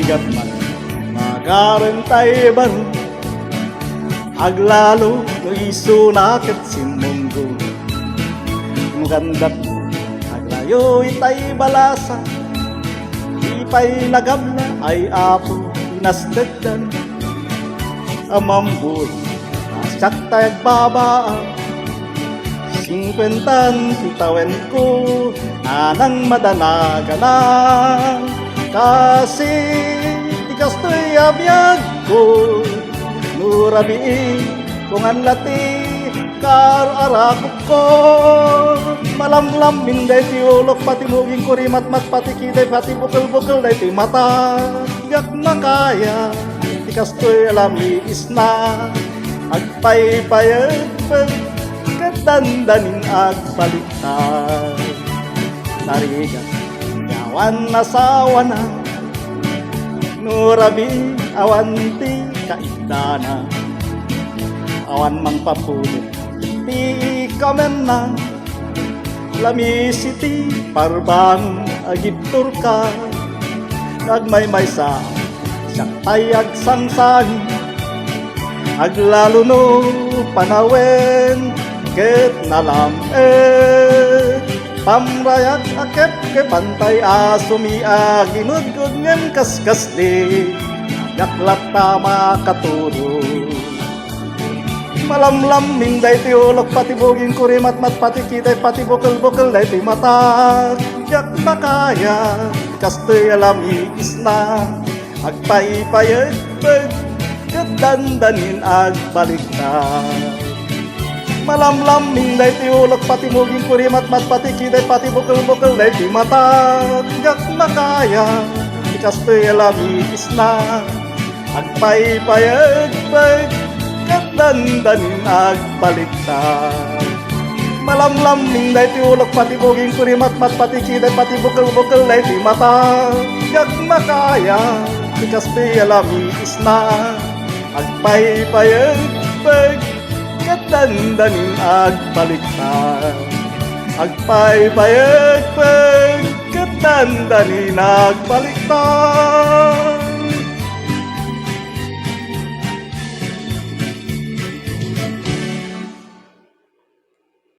narigat man magarantay baro aglalo no isunak at simunggo mugandat aglayo itay balasa ipay nagabla ay apo nasdagdan amamboy nasyak tayag babaan 50 titawen ko anang madanaganang kasi tigas to'y abiyag ko nurabi kung ang lati kar-arakot ko malamlam minday ti ulok pati muging kurimat pati kiday pati bukal-bukal day ti mata yak makaya tigas to'y alami isna agpay-payag kadandaning agpaliktad narigat yawan nasawa na nurabi awanti kaidana awan mang papulot ti kamen na lamisiti parbang agiptur ka nagmaymay sa saktay agsangsang aglalo no panawen ket nalam pamrayak akep ke pantay asumi agimudgud ngem kaskasli yaklat tama katuro malamlam minday ti ulok pati buging kurimat pati kitay pati bukal-bukal day ti mata yak makaya kastoy alami isna agpay-payag kadandanin agbaliktad malamlam minday ti ulok pati muging kurimat pati kiday pati bukal-bukal day ti mata yak makaya kastoy alami isna agpay-payag kadandanin agbaliktad malamlam minday ti ulok pati muging kurimat pati kiday pati bukal-bukal day ti mata yak makaya kastoy alami isna agpay-payag kadandanin agbaliktad agpay-payag kadandanin agbaliktad